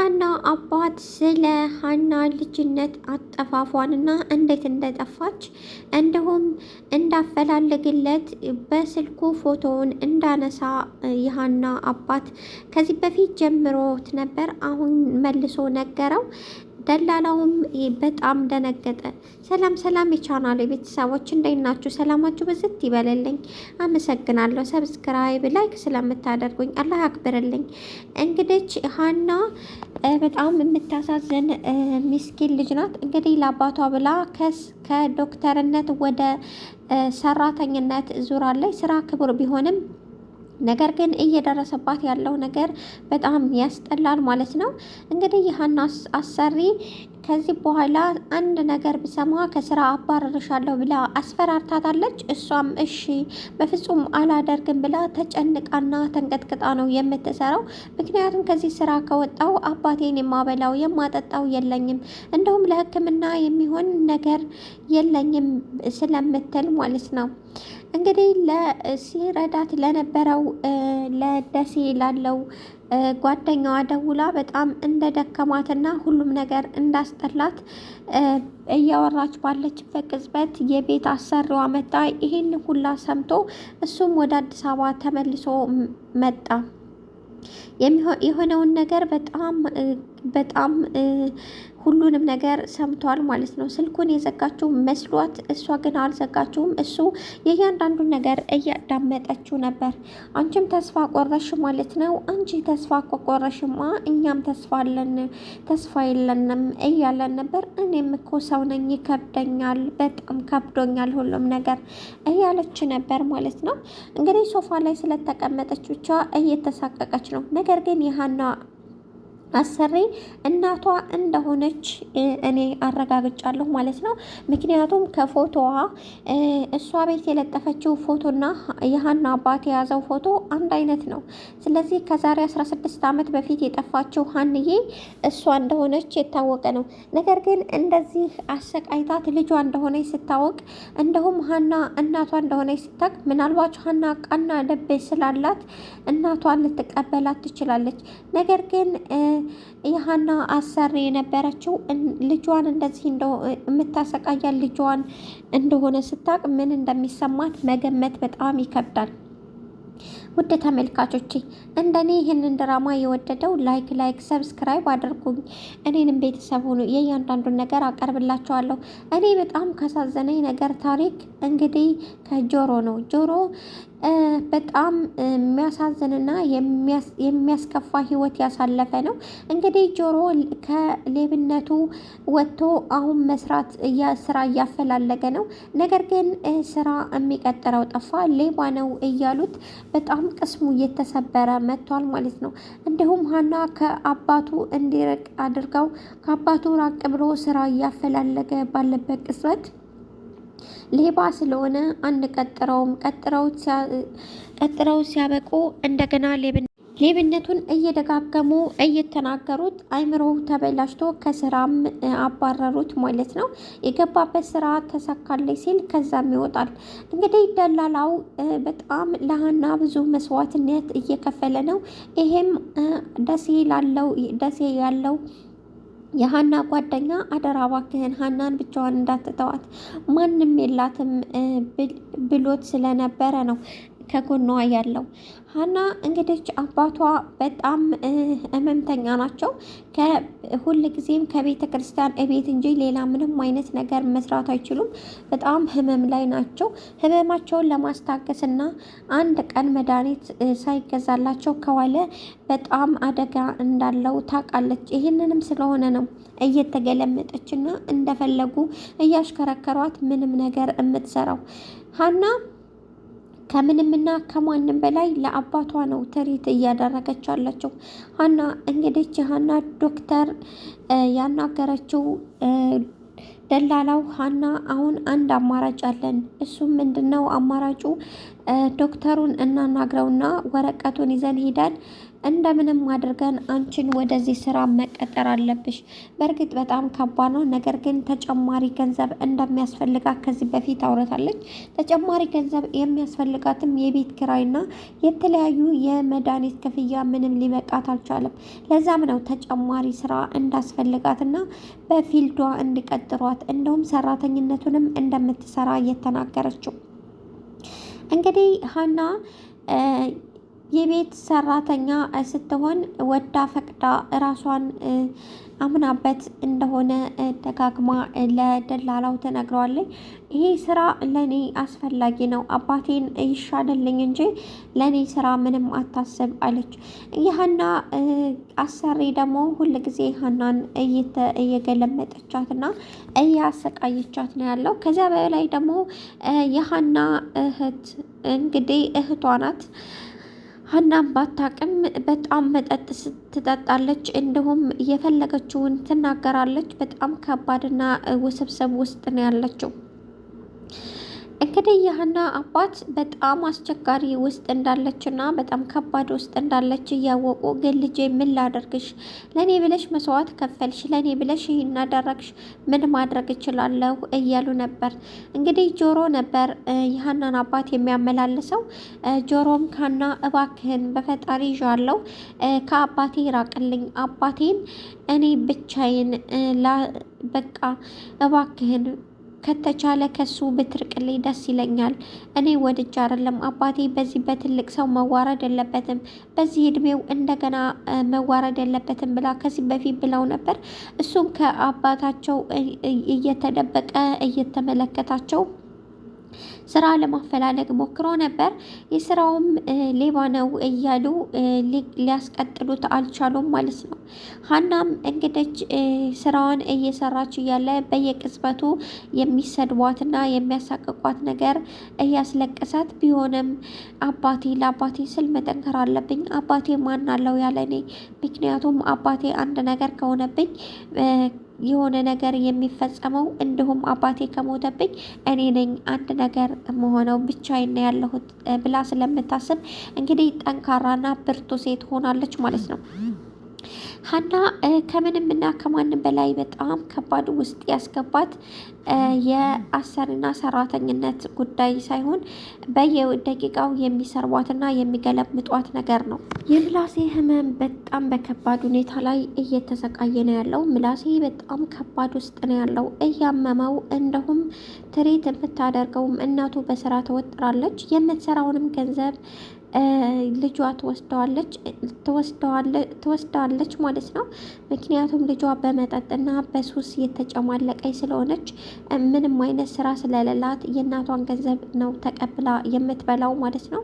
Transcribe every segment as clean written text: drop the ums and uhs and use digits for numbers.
የሀና አባት ስለ ሀና ልጅነት አጠፋፏንና እንዴት እንደጠፋች እንዲሁም እንዳፈላልግለት በስልኩ ፎቶውን እንዳነሳ የሀና አባት ከዚህ በፊት ጀምሮት ነበር። አሁን መልሶ ነገረው። ደላላውም በጣም ደነገጠ። ሰላም ሰላም የቻናል ቤተሰቦች እንዴት ናችሁ? ሰላማችሁ በዝት ይበልልኝ። አመሰግናለሁ። ሰብስክራይብ ላይክ ስለምታደርጉኝ አላህ ያክብርልኝ። እንግዲህ ሀና በጣም የምታሳዝን ሚስኪን ልጅ ናት። እንግዲህ ለአባቷ ብላ ከዶክተርነት ወደ ሰራተኝነት ዙራለች። ስራ ክቡር ቢሆንም ነገር ግን እየደረሰባት ያለው ነገር በጣም ያስጠላል ማለት ነው። እንግዲህ የሀና አሰሪ ከዚህ በኋላ አንድ ነገር ብሰማ ከስራ አባረርሻለሁ ብላ አስፈራርታታለች። እሷም እሺ በፍጹም አላደርግም ብላ ተጨንቃና ተንቀጥቅጣ ነው የምትሰራው። ምክንያቱም ከዚህ ስራ ከወጣው አባቴን የማበላው የማጠጣው የለኝም፣ እንደውም ለሕክምና የሚሆን ነገር የለኝም ስለምትል ማለት ነው። እንግዲህ ሲረዳት ለነበረው ለደሴ ላለው ጓደኛዋ ደውላ በጣም እንደደከማትና ሁሉም ነገር እንዳስጠላት እያወራች ባለችበት ቅጽበት የቤት አሰሪዋ መጣ። ይሄን ሁላ ሰምቶ እሱም ወደ አዲስ አበባ ተመልሶ መጣ። የሆነውን ነገር በጣም ሁሉንም ነገር ሰምቷል ማለት ነው። ስልኩን የዘጋችው መስሏት፣ እሷ ግን አልዘጋችውም። እሱ የእያንዳንዱን ነገር እያዳመጠችው ነበር። አንቺም ተስፋ ቆረሽ ማለት ነው? አንቺ ተስፋ ቆረሽማ እኛም ተስፋ የለንም እያለን ነበር። እኔም እኮ ሰው ነኝ፣ ይከብደኛል፣ በጣም ከብዶኛል ሁሉም ነገር እያለች ነበር ማለት ነው። እንግዲህ ሶፋ ላይ ስለተቀመጠች ብቻ እየተሳቀቀች ነው። ነገር ግን የሀና አሰሪ እናቷ እንደሆነች እኔ አረጋግጫለሁ ማለት ነው። ምክንያቱም ከፎቶዋ እሷ ቤት የለጠፈችው ፎቶና የሀና አባት የያዘው ፎቶ አንድ አይነት ነው። ስለዚህ ከዛሬ 16 ዓመት በፊት የጠፋችው ሀንዬ እሷ እንደሆነች የታወቀ ነው። ነገር ግን እንደዚህ አሰቃይታት ልጇ እንደሆነች ስታወቅ፣ እንደውም ሀና እናቷ እንደሆነች ስታቅ፣ ምናልባት ሀና ቃና ልብ ስላላት እናቷን ልትቀበላት ትችላለች። ነገር ግን የሀና አሰሪ የነበረችው ልጇን እንደዚህ የምታሰቃያ ልጇን እንደሆነ ስታቅ ምን እንደሚሰማት መገመት በጣም ይከብዳል። ውድ ተመልካቾቼ እንደኔ ይህንን ድራማ የወደደው ላይክ ሰብስክራይብ አድርጉኝ። እኔንም ቤተሰብ ሁኑ። የእያንዳንዱን ነገር አቀርብላችኋለሁ። እኔ በጣም ካሳዘነኝ ነገር ታሪክ እንግዲህ ከጆሮ ነው። ጆሮ በጣም የሚያሳዝንና የሚያስከፋ ህይወት ያሳለፈ ነው። እንግዲህ ጆሮ ከሌብነቱ ወጥቶ አሁን መስራት ስራ እያፈላለገ ነው። ነገር ግን ስራ የሚቀጥረው ጠፋ። ሌባ ነው እያሉት በጣም ቅስሙ እየተሰበረ መጥቷል ማለት ነው። እንዲሁም ሀና ከአባቱ እንዲርቅ አድርገው ከአባቱ ራቅ ብሎ ስራ እያፈላለገ ባለበት ቅጽበት ሌባ ስለሆነ አንቀጥረውም። ቀጥረው ሲያበቁ እንደገና ሌብነቱን እየደጋገሙ እየተናገሩት አይምሮው ተበላሽቶ ከስራም አባረሩት ማለት ነው። የገባበት ስራ ተሳካለች ሲል ከዛም ይወጣል። እንግዲህ ደላላው በጣም ለሀና ብዙ መስዋዕትነት እየከፈለ ነው። ይሄም ደሴ ያለው የሀና ጓደኛ አደራ እባክህን ሀናን ብቻዋን እንዳትተዋት ማንም የላትም ብሎት ስለነበረ ነው ከጎኗ ያለው። ሀና እንግዲህ አባቷ በጣም ህመምተኛ ናቸው። ሁል ጊዜም ከቤተ ክርስቲያን እቤት እንጂ ሌላ ምንም አይነት ነገር መስራት አይችሉም። በጣም ህመም ላይ ናቸው። ህመማቸውን ለማስታገስና አንድ ቀን መድኃኒት ሳይገዛላቸው ከዋለ በጣም አደጋ እንዳለው ታውቃለች። ይህንንም ስለሆነ ነው እየተገለመጠችና እንደፈለጉ እያሽከረከሯት ምንም ነገር የምትሰራው። ሀና ከምንምና ከማንም በላይ ለአባቷ ነው ትሪት እያደረገች ያለችው። ሀና እንግዲህ ሀና ዶክተር ያናገረችው ደላላው ሀና አሁን አንድ አማራጭ አለን። እሱም ምንድነው አማራጩ? ዶክተሩን እናናግረውና ወረቀቱን ይዘን ሄደን እንደምንም አድርገን አንቺን ወደዚህ ስራ መቀጠር አለብሽ። በእርግጥ በጣም ከባድ ነው፣ ነገር ግን ተጨማሪ ገንዘብ እንደሚያስፈልጋት ከዚህ በፊት አውርታለች። ተጨማሪ ገንዘብ የሚያስፈልጋትም የቤት ኪራይና የተለያዩ የመድኃኒት ክፍያ ምንም ሊበቃት አልቻለም። ለዛም ነው ተጨማሪ ስራ እንዳስፈልጋትና በፊልዷ እንዲቀጥሯት እንደውም ሰራተኝነቱንም እንደምትሰራ እየተናገረችው። እንግዲህ ሀና የቤት ሰራተኛ ስትሆን ወዳ ፈቅዳ ራሷን አምናበት እንደሆነ ደጋግማ ለደላላው ተነግረዋለች። ይሄ ስራ ለኔ አስፈላጊ ነው፣ አባቴን ይሻልልኝ እንጂ ለኔ ስራ ምንም አታስብ አለች። የሀና አሰሪ ደግሞ ሁል ጊዜ ሀናን እየገለመጠቻትና እያሰቃየቻት ነው ያለው። ከዚያ በላይ ደግሞ የሀና እህት እንግዲህ እህቷ ናት። ሀናም ባታቅም በጣም መጠጥ ትጠጣለች፣ እንዲሁም የፈለገችውን ትናገራለች። በጣም ከባድና ውስብስብ ውስጥ ነው ያለችው። እንግዲህ የሀና አባት በጣም አስቸጋሪ ውስጥ እንዳለችና በጣም ከባድ ውስጥ እንዳለች እያወቁ ግን ልጄ ምን ላደርግሽ? ለእኔ ብለሽ መስዋዕት ከፈልሽ፣ ለእኔ ብለሽ ይህን አደረግሽ፣ ምን ማድረግ እችላለሁ እያሉ ነበር። እንግዲህ ጆሮ ነበር የሀናን አባት የሚያመላልሰው። ጆሮም ሀና እባክህን በፈጣሪ ይዣለሁ፣ ከአባቴ ራቅልኝ፣ አባቴን እኔ ብቻዬን በቃ እባክህን ከተቻለ ከሱ ብትርቅልኝ ደስ ይለኛል። እኔ ወድጄ አይደለም፣ አባቴ በዚህ በትልቅ ሰው መዋረድ የለበትም፣ በዚህ እድሜው እንደገና መዋረድ የለበትም ብላ ከዚህ በፊት ብለው ነበር። እሱም ከአባታቸው እየተደበቀ እየተመለከታቸው ስራ ለማፈላለግ ሞክሮ ነበር። የስራውም ሌባ ነው እያሉ ሊያስቀጥሉት አልቻሉም ማለት ነው። ሀናም እንግዲህ ስራዋን እየሰራች እያለ በየቅጽበቱ የሚሰድቧትና የሚያሳቅቋት ነገር እያስለቀሳት ቢሆንም ለአባቴ ስል መጠንከር አለብኝ፣ አባቴ ማን አለው ያለ እኔ፣ ምክንያቱም አባቴ አንድ ነገር ከሆነብኝ የሆነ ነገር የሚፈጸመው እንዲሁም አባቴ ከሞተብኝ እኔ ነኝ አንድ ነገር መሆነው ብቻዬን ያለሁት ብላ ስለምታስብ እንግዲህ ጠንካራና ብርቱ ሴት ሆናለች ማለት ነው። ሀና ከምንምና ከማንም በላይ በጣም ከባድ ውስጥ ያስገባት የአሰሪና ሰራተኝነት ጉዳይ ሳይሆን በየደቂቃው የሚሰርቧትና የሚገለምጧት ነገር ነው። የምላሴ ህመም በጣም በከባድ ሁኔታ ላይ እየተሰቃየ ነው ያለው። ምላሴ በጣም ከባድ ውስጥ ነው ያለው፣ እያመመው እንደሁም ትሬት የምታደርገውም እናቱ በስራ ተወጥራለች። የምትሰራውንም ገንዘብ ልጇ ትወስደዋለች ማለት ነው። ምክንያቱም ልጇ በመጠጥና በሱስ የተጨማለቀች ስለሆነች ምንም አይነት ስራ ስለሌላት የእናቷን ገንዘብ ነው ተቀብላ የምትበላው ማለት ነው።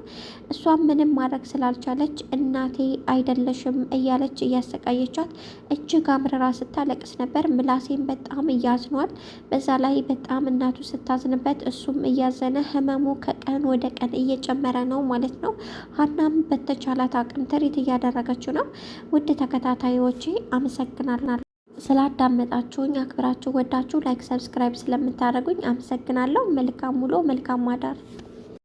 እሷም ምንም ማድረግ ስላልቻለች እናቴ አይደለሽም እያለች እያሰቃየቻት እጅግ አምርራ ስታለቅስ ነበር። ምላሴም በጣም እያዝኗል። በዛ ላይ በጣም እናቱ ስታዝንበት እሱም እያዘነ ህመሙ ከቀን ወደ ቀን እየጨመረ ነው ማለት ነው። ሀናም በተቻላት አቅም ትሪት እያደረገችው ነው። ውድ ተከታታዮቼ አመሰግናለሁ ስላዳመጣችሁኝ፣ አክብራችሁ ወዳችሁ ላይክ ሰብስክራይብ ስለምታደርጉኝ አመሰግናለሁ። መልካም ውሎ፣ መልካም ማዳር።